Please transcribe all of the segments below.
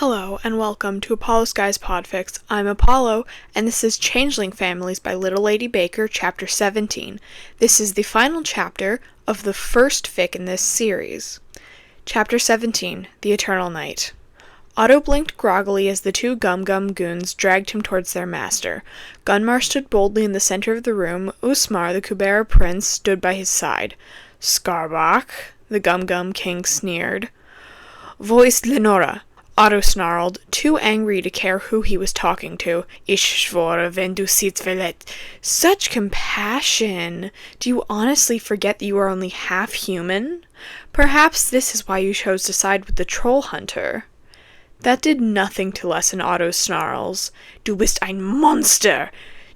Hello and welcome to Apollo Sky's podfics. I'm Apollo, and this is Changling Families by LittleLadyBaker, Chapter 17. This is the final chapter of the first fic in this series. Chapter 17, The Eternal Night. Otto blinked groggily as the two gum-gum goons dragged him towards their master. Gunmar stood boldly in the center of the room. Usmar, the Kubera prince, stood by his side. Skarbach, the gum-gum king, sneered. Wo ist Lenora? Otto snarled, too angry to care who he was talking to. Ich schwöre, wenn du siehst velet. Such compassion! Do you honestly forget that you are only half human? Perhaps this is why you chose to side with the trollhunter. That did nothing to lessen Otto's snarls. Du bist ein Monster!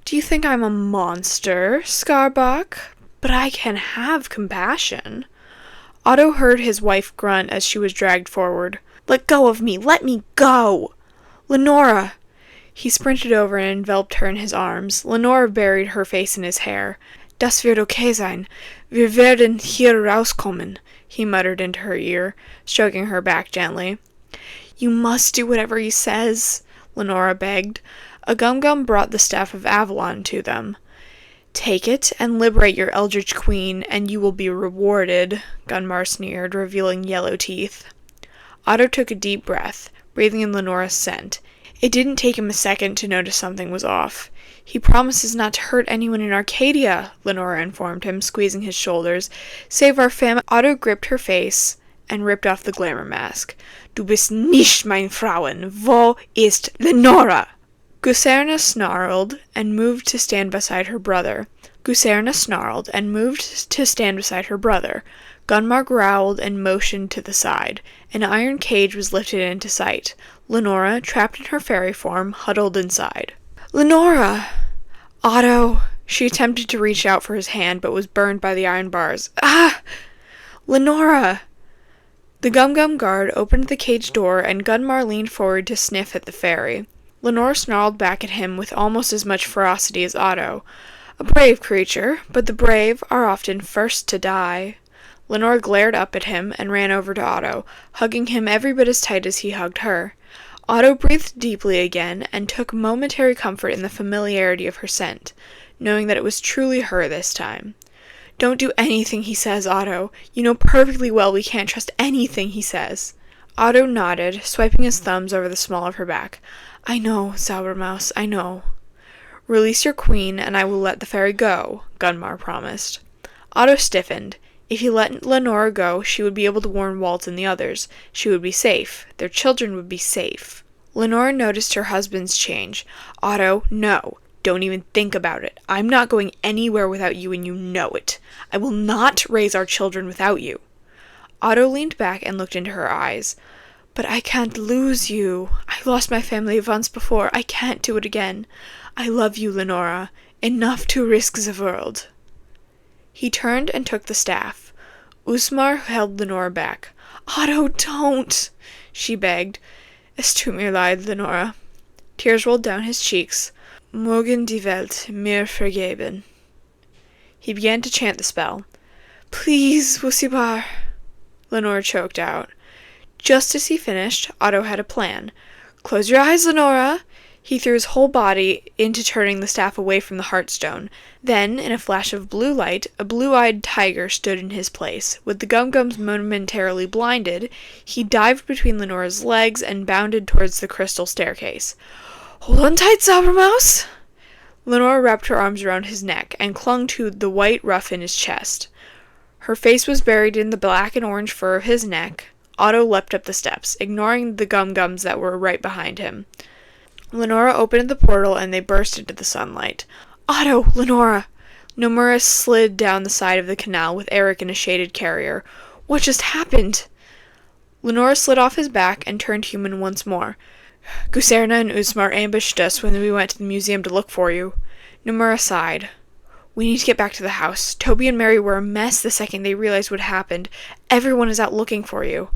Do you think I'm a monster, Skarbach? But I can have compassion. Otto heard his wife grunt as she was dragged forward. Let go of me! Let me go! Lenora! He sprinted over and enveloped her in his arms. Lenora buried her face in his hair. Das wird okay sein. Wir werden hier rauskommen, he muttered into her ear, stroking her back gently. You must do whatever he says, Lenora begged. A gum-gum brought the staff of Avalon to them. Take it and liberate your eldritch queen, and you will be rewarded, Gunmar sneered, revealing yellow teeth. Otto took a deep breath, breathing in Lenora's scent. It didn't take him a second to notice something was off. He promises not to hurt anyone in Arcadia, Lenora informed him, squeezing his shoulders. Save our fam— Otto gripped her face and ripped off the glamour mask. Du bist nicht mein Frauen. Wo ist Lenora? Guserna snarled and moved to stand beside her brother. Gunmar growled and motioned to the side. An iron cage was lifted into sight. Lenora, trapped in her fairy form, huddled inside. Lenora! Otto! She attempted to reach out for his hand, but was burned by the iron bars. Ah! Lenora! The gum-gum guard opened the cage door, and Gunmar leaned forward to sniff at the fairy. Lenora snarled back at him with almost as much ferocity as Otto. A brave creature, but the brave are often first to die. Lenora glared up at him and ran over to Otto, hugging him every bit as tight as he hugged her. Otto breathed deeply again and took momentary comfort in the familiarity of her scent, knowing that it was truly her this time. Don't do anything he says, Otto. You know perfectly well we can't trust anything he says. Otto nodded, swiping his thumbs over the small of her back. I know, Saubermaus, I know. Release your queen, and I will let the fairy go, Gunmar promised. Otto stiffened. If he let Lenora go, she would be able to warn Walt and the others. She would be safe. Their children would be safe. Lenora noticed her husband's change. Otto, no. Don't even think about it. I'm not going anywhere without you, and you know it. I will not raise our children without you. Otto leaned back and looked into her eyes. But I can't lose you. I lost my family once before. I can't do it again. I love you, Lenora. Enough to risk the world. He turned and took the staff. Usmar held Lenora back. Otto, don't! She begged. Es tut mir leid, Lenora. Tears rolled down his cheeks. Mögen die Welt mir vergeben. He began to chant the spell. Please, Wussibar. Lenora choked out. Just as he finished, Otto had a plan. Close your eyes, Lenora! He threw his whole body into turning the staff away from the heartstone. Then, in a flash of blue light, a blue-eyed tiger stood in his place. With the gum-gums momentarily blinded, he dived between Lenora's legs and bounded towards the crystal staircase. Hold on tight, Saubermaus! Lenora wrapped her arms around his neck and clung to the white ruff in his chest. Her face was buried in the black and orange fur of his neck. Otto leapt up the steps, ignoring the gum-gums that were right behind him. Lenora opened the portal, and they burst into the sunlight. Otto! Lenora! Nomura slid down the side of the canal with Eric in a shaded carrier. What just happened? Lenora slid off his back and turned human once more. Guserna and Usmar ambushed us when we went to the museum to look for you. Nomura sighed. We need to get back to the house. Toby and Mary were a mess the second they realized what happened. Everyone is out looking for you.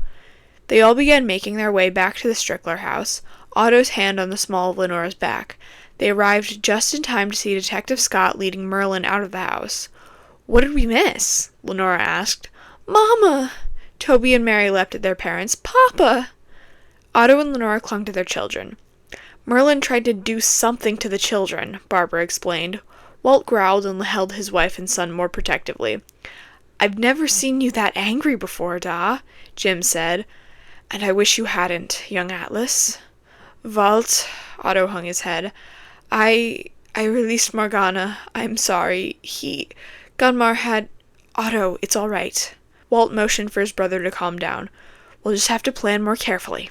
They all began making their way back to the Strickler house, Otto's hand on the small of Lenora's back. They arrived just in time to see Detective Scott leading Merlin out of the house. What did we miss? Lenora asked. Mama! Toby and Mary leapt at their parents. Papa! Otto and Lenora clung to their children. Merlin tried to do something to the children, Barbara explained. Walt growled and held his wife and son more protectively. I've never seen you that angry before, Da, Jim said. And I wish you hadn't, young Atlas. Walt, Otto hung his head. I released Morgana. I'm sorry. Gunmar had... Otto, it's all right. Walt motioned for his brother to calm down. We'll just have to plan more carefully.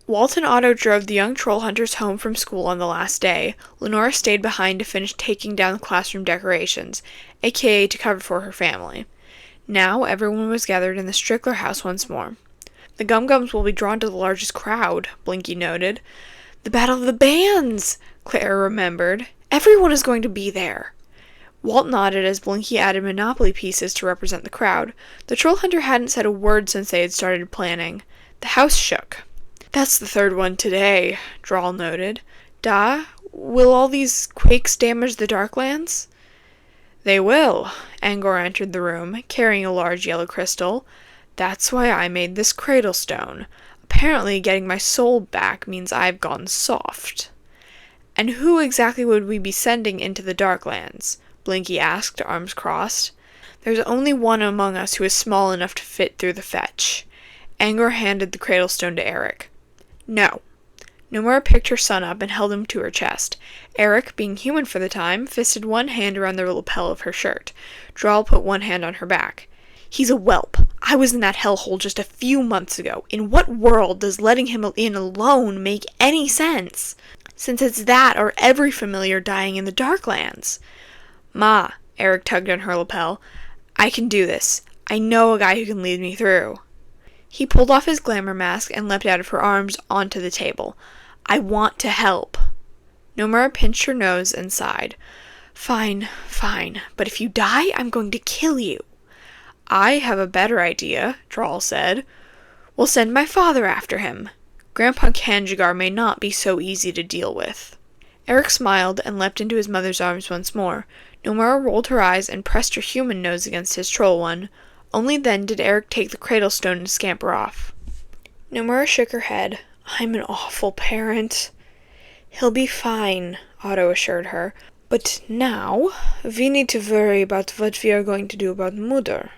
Walt and Otto drove the young troll hunters home from school on the last day. Lenora stayed behind to finish taking down the classroom decorations, aka to cover for her family. Now everyone was gathered in the Strickler house once more. The Gum-Gums will be drawn to the largest crowd, Blinky noted. The Battle of the Bands, Clara remembered. Everyone is going to be there. Walt nodded as Blinky added Monopoly pieces to represent the crowd. The troll hunter hadn't said a word since they had started planning. The house shook. That's the third one today, Draal noted. Da, will all these quakes damage the Darklands? They will. Angor entered the room, carrying a large yellow crystal. That's why I made this cradle stone. Apparently getting my soul back means I've gone soft. And who exactly would we be sending into the Darklands? Blinky asked, arms crossed. There's only one among us who is small enough to fit through the fetch. Angor handed the cradle stone to Eric. No. Nomura picked her son up and held him to her chest. Eric, being human for the time, fisted one hand around the lapel of her shirt. Draal put one hand on her back. He's a whelp. I was in that hellhole just a few months ago. In what world does letting him in alone make any sense? Since it's that or every familiar dying in the Darklands. Ma, Eric tugged on her lapel. I can do this. I know a guy who can lead me through. He pulled off his glamour mask and leapt out of her arms onto the table. I want to help. Nomura pinched her nose and sighed. Fine, but if you die, I'm going to kill you. I have a better idea, Draal said. We'll send my father after him. Grandpa Kanjigar may not be so easy to deal with. Eric smiled and leapt into his mother's arms once more. Nomura rolled her eyes and pressed her human nose against his troll one. Only then did Eric take the cradle stone and scamper off. Nomura shook her head. I'm an awful parent. He'll be fine, Otto assured her. But now, we need to worry about what we are going to do about Mudder.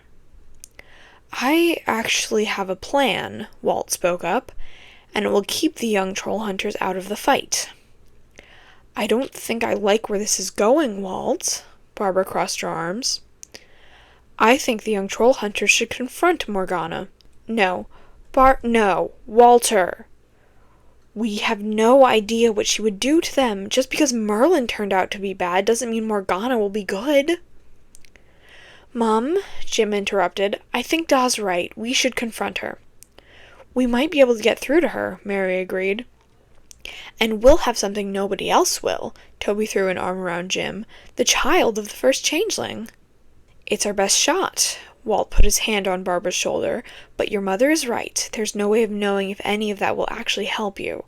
I actually have a plan, Walt spoke up, and it will keep the young troll hunters out of the fight. I don't think I like where this is going, Walt. Barbara crossed her arms. I think the young troll hunters should confront Morgana. No, Walter. We have no idea what she would do to them. Just because Merlin turned out to be bad doesn't mean Morgana will be good. Mum, Jim interrupted, I think Da's right. We should confront her. We might be able to get through to her, Mary agreed. And we'll have something nobody else will, Toby threw an arm around Jim, the child of the first changeling. It's our best shot. Walt put his hand on Barbara's shoulder. But your mother is right. There's no way of knowing if any of that will actually help you.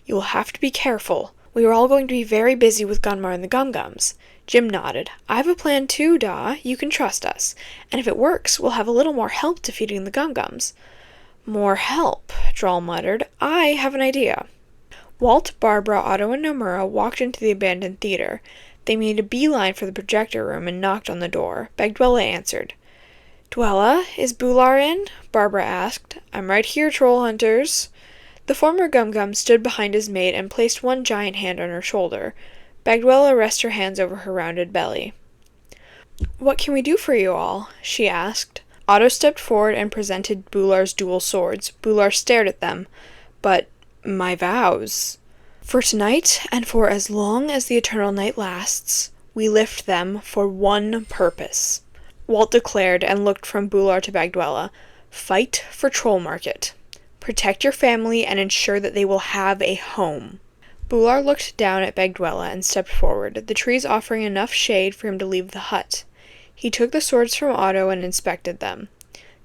You will have to be careful. We are all going to be very busy with Gunmar and the Gum-Gums. Jim nodded. I have a plan too, Da. You can trust us. And if it works, we'll have a little more help defeating the Gum-Gums. More help, Draal muttered. I have an idea. Walt, Barbara, Otto, and Nomura walked into the abandoned theater. They made a beeline for the projector room and knocked on the door. Bagdwella answered. Dwella, is Bular in? Barbara asked. I'm right here, troll hunters. The former Gum-Gum stood behind his mate and placed one giant hand on her shoulder. Bagdwella rested her hands over her rounded belly. What can we do for you all? She asked. Otto stepped forward and presented Bular's dual swords. Bular stared at them. But my vows. For tonight, and for as long as the eternal night lasts, we lift them for one purpose. Walt declared and looked from Bular to Bagdwella. Fight for Troll Market. Protect your family and ensure that they will have a home. Bular looked down at Bagdwella and stepped forward, the trees offering enough shade for him to leave the hut. He took the swords from Otto and inspected them.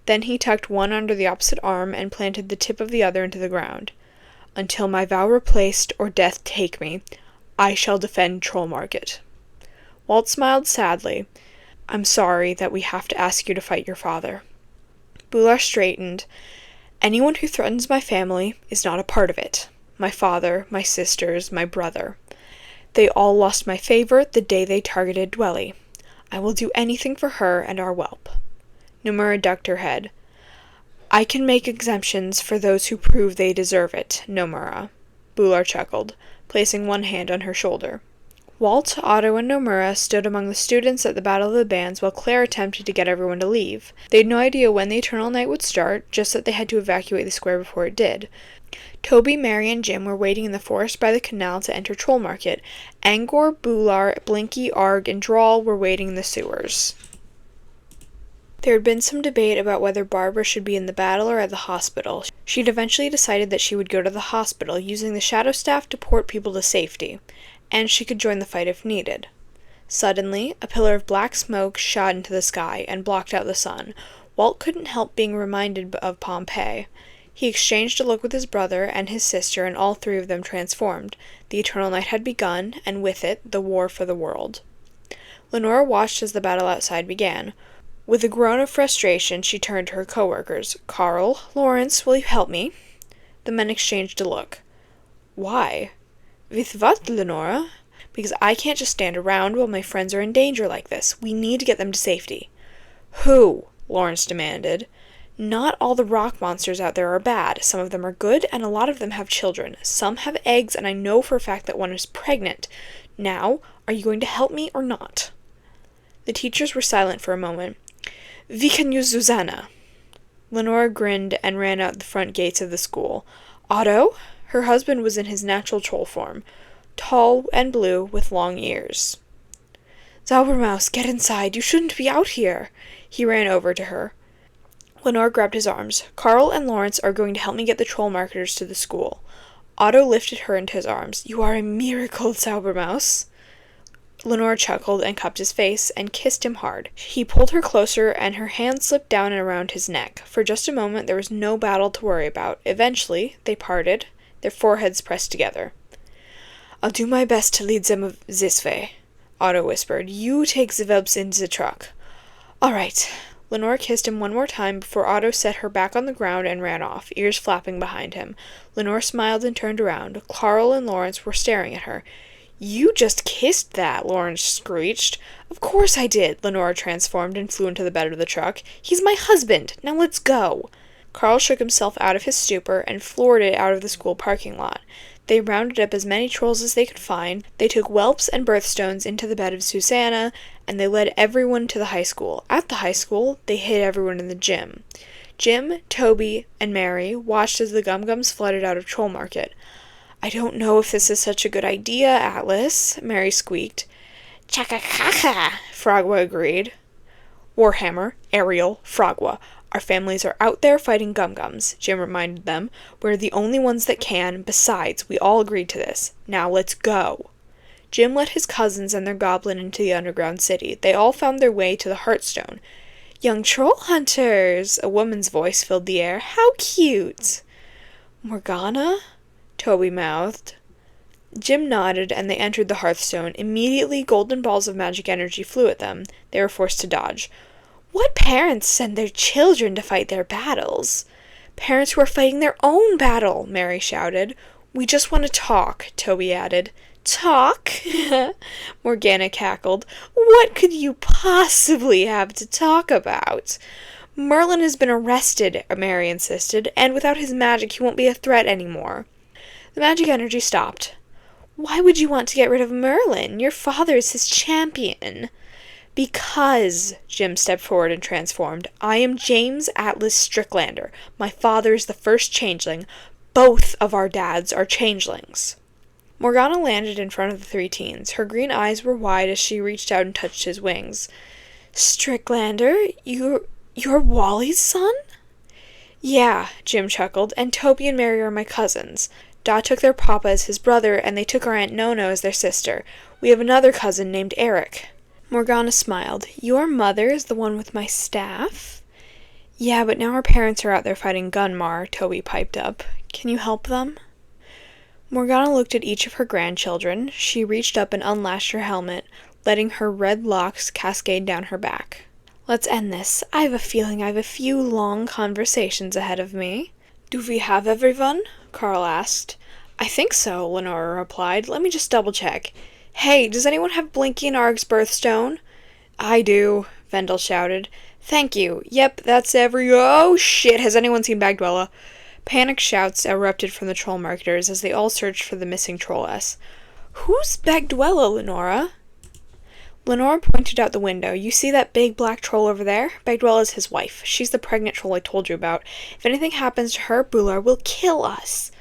Then he tucked one under the opposite arm and planted the tip of the other into the ground. Until my vow replaced or death take me, I shall defend Troll Market. Walt smiled sadly. I'm sorry that we have to ask you to fight your father. Bular straightened. Anyone who threatens my family is not a part of it. My father, my sisters, my brother. They all lost my favor the day they targeted Dwelly. I will do anything for her and our whelp. Nomura ducked her head. I can make exemptions for those who prove they deserve it, Nomura. Bular chuckled, placing one hand on her shoulder. Walt, Otto, and Nomura stood among the students at the Battle of the Bands while Claire attempted to get everyone to leave. They had no idea when the Eternal Night would start, just that they had to evacuate the square before it did. Toby, Mary, and Jim were waiting in the forest by the canal to enter Troll Market. Aaarrrgghh, Bular, Blinky, Aaarrrgghh, and Draal were waiting in the sewers. There had been some debate about whether Barbara should be in the battle or at the hospital. She'd eventually decided that she would go to the hospital, using the Shadow Staff to port people to safety, and she could join the fight if needed. Suddenly, a pillar of black smoke shot into the sky and blocked out the sun. Walt couldn't help being reminded of Pompeii. He exchanged a look with his brother and his sister, and all three of them transformed. The Eternal Night had begun, and with it, the war for the world. Lenora watched as the battle outside began. With a groan of frustration, she turned to her co-workers. Carl, Lawrence, will you help me? The men exchanged a look. Why? With what, Lenora? Because I can't just stand around while my friends are in danger like this. We need to get them to safety. Who? Lawrence demanded. Not all the rock monsters out there are bad. Some of them are good, and a lot of them have children. Some have eggs, and I know for a fact that one is pregnant. Now, are you going to help me or not? The teachers were silent for a moment. We can use Susanna. Lenora grinned and ran out the front gates of the school. Otto? Her husband was in his natural troll form, tall and blue with long ears. Zaubermaus, get inside. You shouldn't be out here. He ran over to her. Lenore grabbed his arms. Carl and Lawrence are going to help me get the troll marketers to the school. Otto lifted her into his arms. You are a miracle, Zaubermaus. Lenore chuckled and cupped his face and kissed him hard. He pulled her closer, and her hand slipped down and around his neck. For just a moment, there was no battle to worry about. Eventually, they parted, their foreheads pressed together. I'll do my best to lead them this way, Otto whispered. You take the whelps in the truck. All right. Lenore kissed him one more time before Otto set her back on the ground and ran off, ears flapping behind him. Lenore smiled and turned around. Carl and Lawrence were staring at her. You just kissed that, Lawrence screeched. Of course I did. Lenore transformed and flew into the bed of the truck. He's my husband. Now let's go. Carl shook himself out of his stupor and floored it out of the school parking lot. They rounded up as many trolls as they could find. They took whelps and birthstones into the bed of Susanna, and they led everyone to the high school. At the high school, they hid everyone in the gym. Jim, Toby, and Mary watched as the Gum-Gums flooded out of Troll Market. I don't know if this is such a good idea, Atlas, Mary squeaked. Chaka-kaka, Frogwa agreed. Warhammer, Ariel, Frogwa. Our families are out there fighting Gum-Gums, Jim reminded them. We're the only ones that can. Besides, we all agreed to this. Now let's go. Jim led his cousins and their goblin into the underground city. They all found their way to the Hearthstone. Young troll hunters, a woman's voice filled the air. How cute. Morgana? Toby mouthed. Jim nodded, and they entered the Hearthstone. Immediately, golden balls of magic energy flew at them. They were forced to dodge. What parents send their children to fight their battles? Parents who are fighting their own battle, Mary shouted. We just want to talk, Toby added. Talk? Morgana cackled. What could you possibly have to talk about? Merlin has been arrested, Mary insisted, and without his magic he won't be a threat anymore. The magic energy stopped. Why would you want to get rid of Merlin? Your father is his champion. Because, Jim stepped forward and transformed, I am James Atlas Strickler. My father is the first changeling. Both of our dads are changelings. Morgana landed in front of the three teens. Her green eyes were wide as she reached out and touched his wings. Strickler, you're Wally's son? Yeah, Jim chuckled, and Toby and Mary are my cousins. Dot took their papa as his brother, and they took our Aunt Nono as their sister. We have another cousin named Eric. Morgana smiled. Your mother is the one with my staff? Yeah, but now our parents are out there fighting Gunmar, Toby piped up. Can you help them? Morgana looked at each of her grandchildren. She reached up and unlashed her helmet, letting her red locks cascade down her back. Let's end this. I have a feeling I have a few long conversations ahead of me. Do we have everyone? Carl asked. I think so, Lenora replied. Let me just double check. Hey, does anyone have Blinky and Aaarrrgh's birthstone? I do, Vendel shouted. Thank you. Yep, that's Oh shit, has anyone seen Bagdwella? Panicked shouts erupted from the troll marketers as they all searched for the missing trolless. Who's Bagdwella, Lenora? Lenora pointed out the window. You see that big black troll over there? Bagdwella's his wife. She's the pregnant troll I told you about. If anything happens to her, Bular will kill us.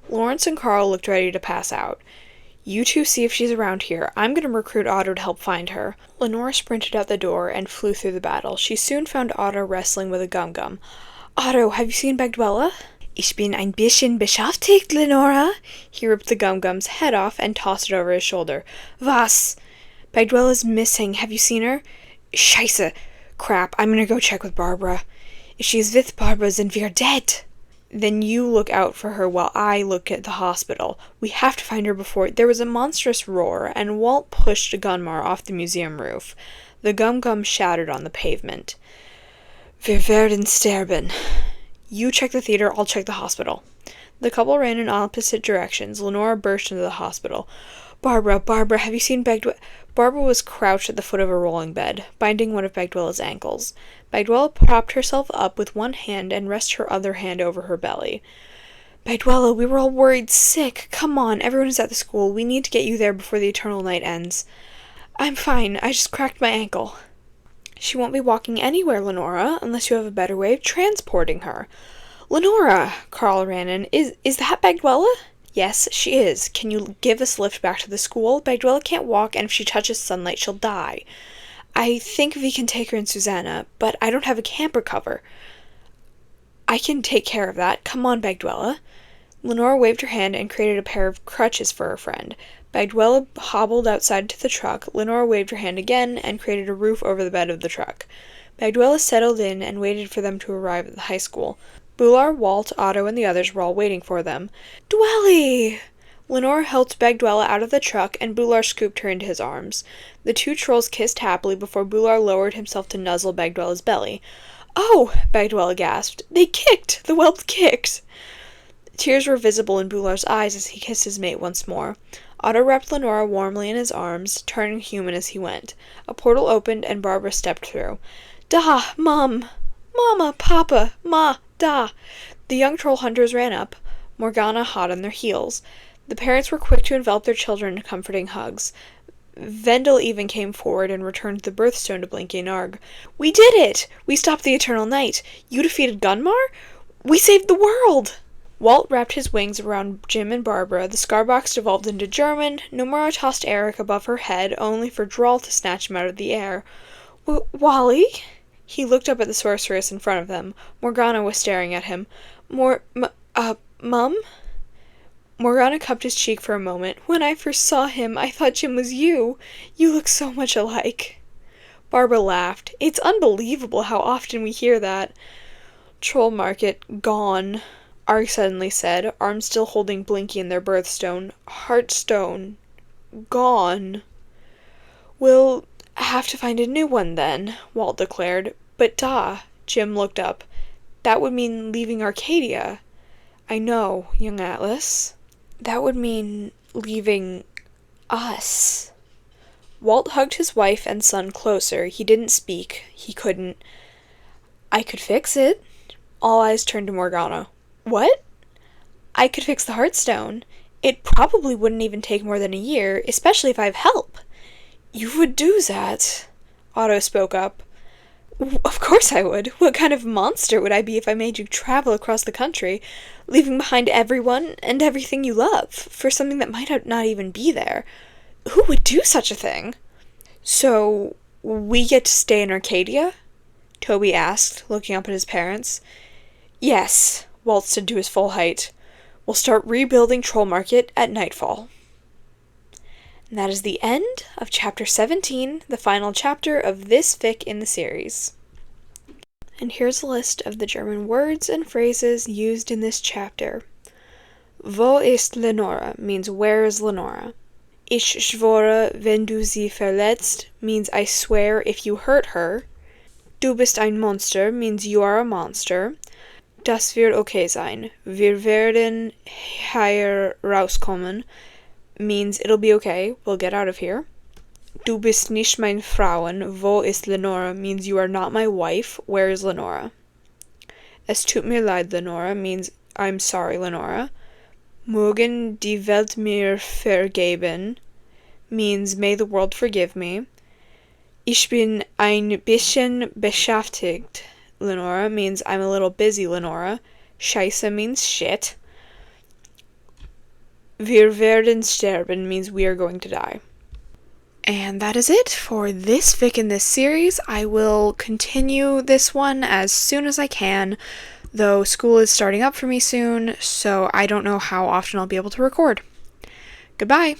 Lawrence and Carl looked ready to pass out. You two see if she's around here. I'm going to recruit Otto to help find her. Lenora sprinted out the door and flew through the battle. She soon found Otto wrestling with a gum-gum. Otto, have you seen Bagdwella? Ich bin ein bisschen beschäftigt, Lenora. He ripped the gum-gum's head off and tossed it over his shoulder. Was? Bagdwella's missing. Have you seen her? Scheiße. Crap. I'm gonna go check with Barbara. If she's with Barbara, then we're dead. Then you look out for her while I look at the hospital. We have to find her before... There was a monstrous roar, and Walt pushed Gunmar off the museum roof. The gum-gum shattered on the pavement. Wir werden sterben. You check the theater, I'll check the hospital. The couple ran in opposite directions. Lenora burst into the hospital. Barbara, have you seen Bagdwella? Barbara was crouched at the foot of a rolling bed, binding one of Bagdwella's ankles. Bagdwella propped herself up with one hand and rested her other hand over her belly. Bagdwella, we were all worried sick. Come on, everyone is at the school. We need to get you there before the eternal night ends. I'm fine. I just cracked my ankle. She won't be walking anywhere, Lenora, unless you have a better way of transporting her. Lenora, Carl ran in. Is that Bagdwella? Yes, she is. Can you give us a lift back to the school? Bagdwella can't walk, and if she touches sunlight, she'll die. I think we can take her in Susanna, but I don't have a camper cover. I can take care of that. Come on, Bagdwella. Lenora waved her hand and created a pair of crutches for her friend. Bagdwella hobbled outside to the truck. Lenora waved her hand again and created a roof over the bed of the truck. Bagdwella settled in and waited for them to arrive at the high school. Bular, Walt, Otto, and the others were all waiting for them. Dwelly! Lenora helped Bagdwella out of the truck, and Bular scooped her into his arms. The two trolls kissed happily before Bular lowered himself to nuzzle Bagdwella's belly. Oh! Bagdwella gasped. They kicked! The whelp kicked! Tears were visible in Bular's eyes as he kissed his mate once more. Otto wrapped Lenora warmly in his arms, turning human as he went. A portal opened, and Barbara stepped through. Da! Mom! Mama! Papa! Ma! Da! The young troll hunters ran up, Morgana hot on their heels. The parents were quick to envelop their children in comforting hugs. Vendel even came forward and returned the birthstone to Blinky and Aaarrrgghh. We did it! We stopped the eternal night! You defeated Gunmar? We saved the world! Walt wrapped his wings around Jim and Barbara. The scarbox devolved into German. Nomura tossed Eric above her head, only for Draal to snatch him out of the air. Wally? He looked up at the sorceress in front of them. Morgana was staring at him. Mum? Morgana cupped his cheek for a moment. When I first saw him, I thought Jim was you. You look so much alike. Barbara laughed. It's unbelievable how often we hear that. Troll market, gone, Aaarrrgghh suddenly said, arms still holding Blinky in their birthstone. Heartstone. Gone. We'll have to find a new one then, Walt declared. But Jim looked up. That would mean leaving Arcadia. I know, young Atlas. That would mean leaving us. Walt hugged his wife and son closer. He didn't speak. He couldn't. I could fix it. All eyes turned to Morgana. What? I could fix the Heartstone. It probably wouldn't even take more than a year, especially if I have help. You would do that, Otto spoke up. Of course I would. What kind of monster would I be if I made you travel across the country, leaving behind everyone and everything you love, for something that might not even be there? Who would do such a thing? So, we get to stay in Arcadia? Toby asked, looking up at his parents. Yes, Walt stood to his full height. We'll start rebuilding Troll Market at nightfall. And that is the end of Chapter 17, the final chapter of this fic in the series. And here's a list of the German words and phrases used in this chapter. Wo ist Lenora means where is Lenora. Ich schwöre, wenn du sie verletzt means I swear if you hurt her. Du bist ein Monster means you are a monster. Das wird okay sein. Wir werden hier rauskommen means it'll be okay, we'll get out of here. Du bist nicht mein Frauen, wo ist Lenora means you are not my wife, where is Lenora? Es tut mir leid, Lenora means I'm sorry, Lenora. Mögen die Welt mir vergeben means may the world forgive me. Ich bin ein bisschen beschäftigt, Lenora means I'm a little busy, Lenora. Scheiße means shit. Wir werden sterben means we are going to die. And that is it for this fic in this series. I will continue this one as soon as I can, though school is starting up for me soon, so I don't know how often I'll be able to record. Goodbye!